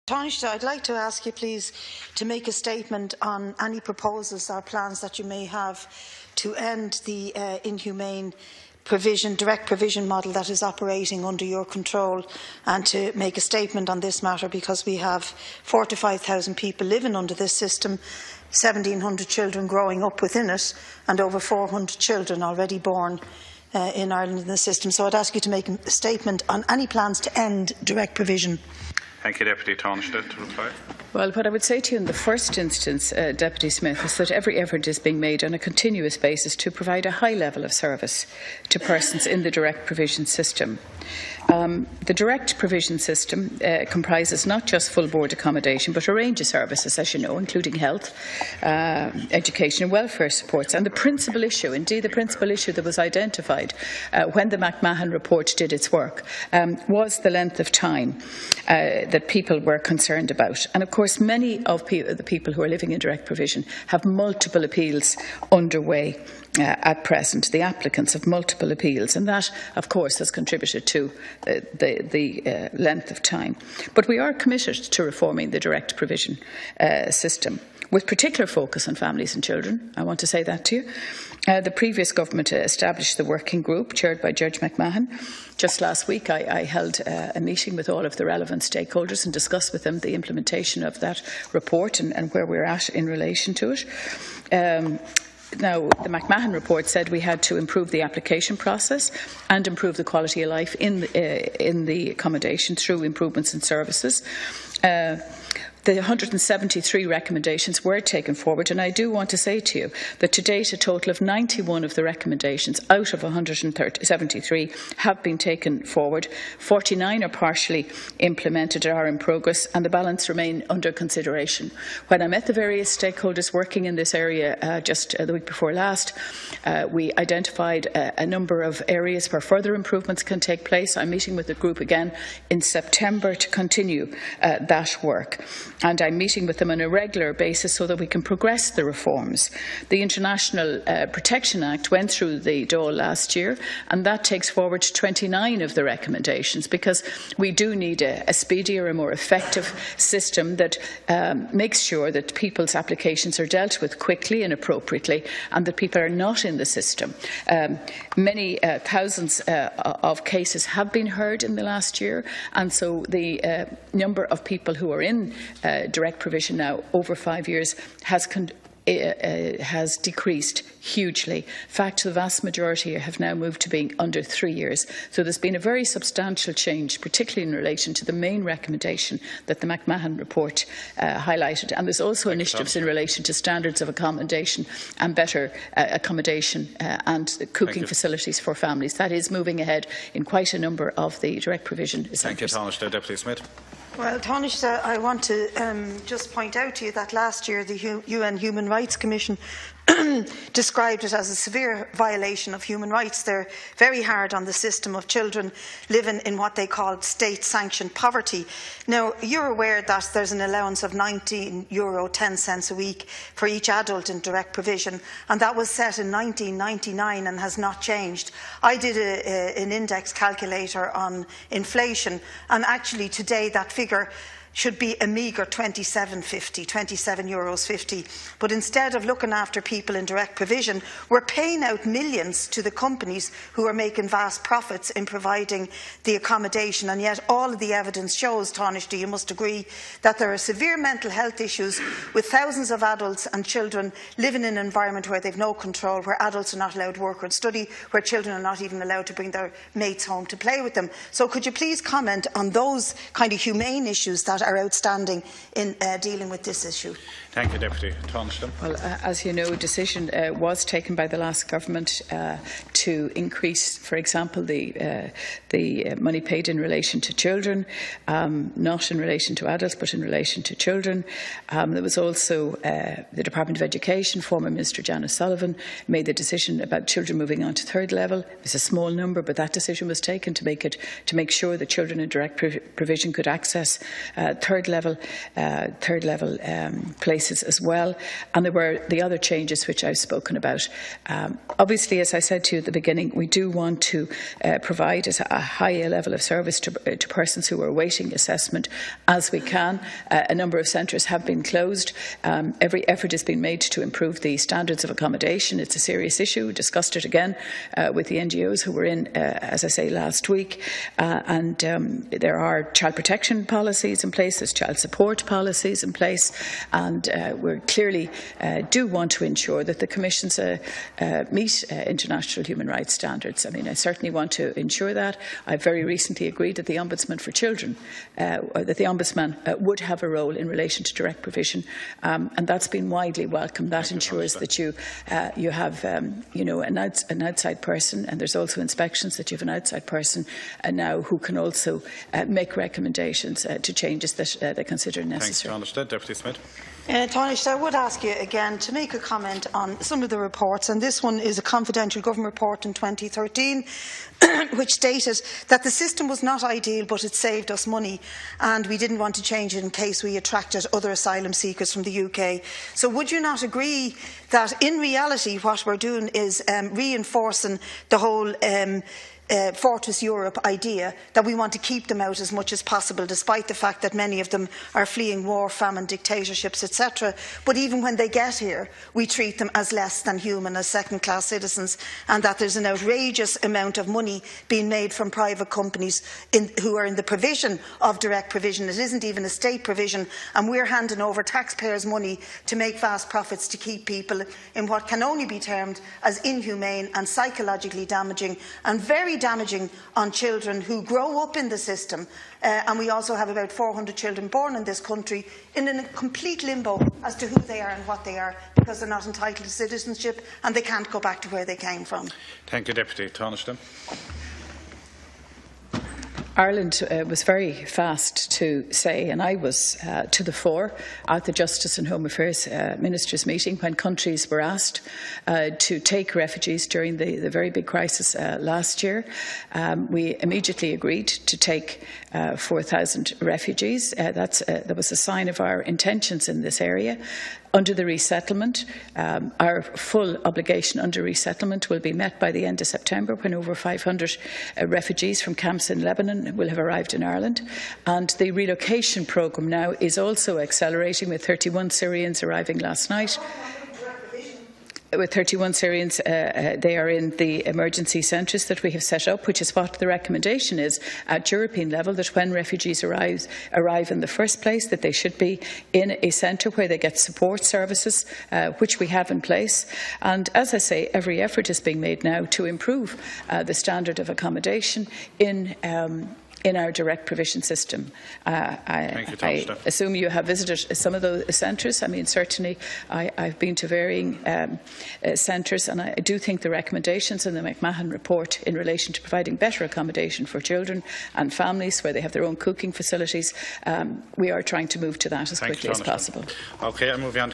Taoiseach, I'd like to ask you, please, to make a statement on any proposals or plans that you may have to end the inhumane direct provision model that is operating under your control, and to make a statement on this matter, because we have 4,000 to 5,000 people living under this system, 1,700 children growing up within it, and over 400 children already born in Ireland in the system. So I'd ask you to make a statement on any plans to end direct provision. Thank you, Deputy Taoiseach, to reply. Well, what I would say to you in the first instance, Deputy Smith, is that every effort is being made on a continuous basis to provide a high level of service to persons in the direct provision system. The direct provision system comprises not just full board accommodation, but a range of services, as you know, including health, education and welfare supports. And the principal issue, indeed the principal issue that was identified when the McMahon report did its work, was the length of time that people were concerned about. And of course, many of the people who are living in direct provision have multiple appeals underway at present. The applicants have multiple appeals, and that, of course, has contributed to the length of time. But we are committed to reforming the direct provision system, with particular focus on families and children. I want to say that to you. The previous government established the working group chaired by Judge McMahon. Just last week I held a meeting with all of the relevant stakeholders and discussed with them the implementation of that report and where we're at in relation to it. Now, the McMahon report said we had to improve the application process and improve the quality of life in the accommodation through improvements in services. The 173 recommendations were taken forward, and I do want to say to you that to date a total of 91 of the recommendations out of 173 have been taken forward. 49 are partially implemented or are in progress, and the balance remain under consideration. When I met the various stakeholders working in this area just the week before last, we identified a number of areas where further improvements can take place. I'm meeting with the group again in September to continue that work. And I'm meeting with them on a regular basis so that we can progress the reforms. The International Protection Act went through the Dáil last year, and that takes forward 29 of the recommendations, because we do need a speedier and more effective system that makes sure that people's applications are dealt with quickly and appropriately, and that people are not in the system. Many thousands of cases have been heard in the last year, and so the number of people who are in direct provision now over 5 years has decreased hugely. In fact, the vast majority have now moved to being under 3 years. So there's been a very substantial change, particularly in relation to the main recommendation that the McMahon report highlighted. And there's also initiatives in relation to standards of accommodation and better accommodation and cooking facilities for families. That is moving ahead in quite a number of the direct provision centres. Thank you, Taoiseach. Deputy Smith. Well, Taoiseach, I want to just point out to you that last year the UN Human Rights Commission described it as a severe violation of human rights. They're very hard on the system of children living in what they called state-sanctioned poverty. Now, you're aware that there's an allowance of €19.10 a week for each adult in direct provision, and that was set in 1999 and has not changed. I did an index calculator on inflation, and actually today that figure should be a meagre €27.50. But instead of looking after people in direct provision, we're paying out millions to the companies who are making vast profits in providing the accommodation. And yet all of the evidence shows, Taoiseach, you must agree, that there are severe mental health issues with thousands of adults and children living in an environment where they've no control, where adults are not allowed to work or study, where children are not even allowed to bring their mates home to play with them. So could you please comment on those kind of humane issues that are outstanding in dealing with this issue? Thank you, Deputy Taoiseach. Well, as you know, a decision was taken by the last government to increase, for example, the money paid in relation to children, not in relation to adults, but in relation to children. There was also the Department of Education, former Minister Janice Sullivan, made the decision about children moving on to third level. It was a small number, but that decision was taken to make sure that children in direct provision could access third level places as well. And there were the other changes which I've spoken about. Obviously, as I said to you at the beginning, we do want to provide a high level of service to persons who are awaiting assessment as we can. A number of centres have been closed. Every effort has been made to improve the standards of accommodation. It's a serious issue. We discussed it again with the NGOs who were in, as I say, last week. And there are child protection policies in place, there's child support policies in place, and we clearly do want to ensure that the Commissions meet international human rights standards. I mean, I certainly want to ensure that. I've very recently agreed that the Ombudsman for Children, that the Ombudsman would have a role in relation to direct provision, and that's been widely welcomed. That ensures that you have an outside person, and there's also inspections that you have an outside person now who can also make recommendations to changes that they consider necessary. Thanks, Deputy Smith. Taoiseach, I would ask you again to make a comment on some of the reports, and this one is a confidential government report in 2013 which stated that the system was not ideal but it saved us money and we didn't want to change it in case we attracted other asylum seekers from the UK. So would you not agree that in reality what we're doing is reinforcing the whole Fortress Europe idea, that we want to keep them out as much as possible, despite the fact that many of them are fleeing war, famine, dictatorships, etc. But even when they get here, we treat them as less than human, as second-class citizens, and that there's an outrageous amount of money being made from private companies who are in the provision of direct provision. It isn't even a state provision, and we're handing over taxpayers' money to make vast profits to keep people in what can only be termed as inhumane and psychologically damaging, and very damaging on children who grow up in the system. And we also have about 400 children born in this country in a complete limbo as to who they are and what they are, because they're not entitled to citizenship and they can't go back to where they came from. Thank you, Deputy Taoiseach. Ireland was very fast to say, and I was to the fore at the Justice and Home Affairs Ministers' meeting when countries were asked to take refugees during the very big crisis last year. We immediately agreed to take 4,000 refugees. That was a sign of our intentions in this area. Under the resettlement, our full obligation under resettlement will be met by the end of September, when over 500 refugees from camps in Lebanon will have arrived in Ireland. And the relocation programme now is also accelerating, with 31 Syrians arriving last night. With 31 Syrians, they are in the emergency centres that we have set up, which is what the recommendation is at European level, that when refugees arrive in the first place, that they should be in a centre where they get support services, which we have in place. And as I say, every effort is being made now to improve the standard of accommodation in our direct provision system. I assume you have visited some of those centres. I mean, certainly I've been to varying centres, and I do think the recommendations in the McMahon report in relation to providing better accommodation for children and families where they have their own cooking facilities, we are trying to move to that as quickly as possible. Okay, I'm moving on.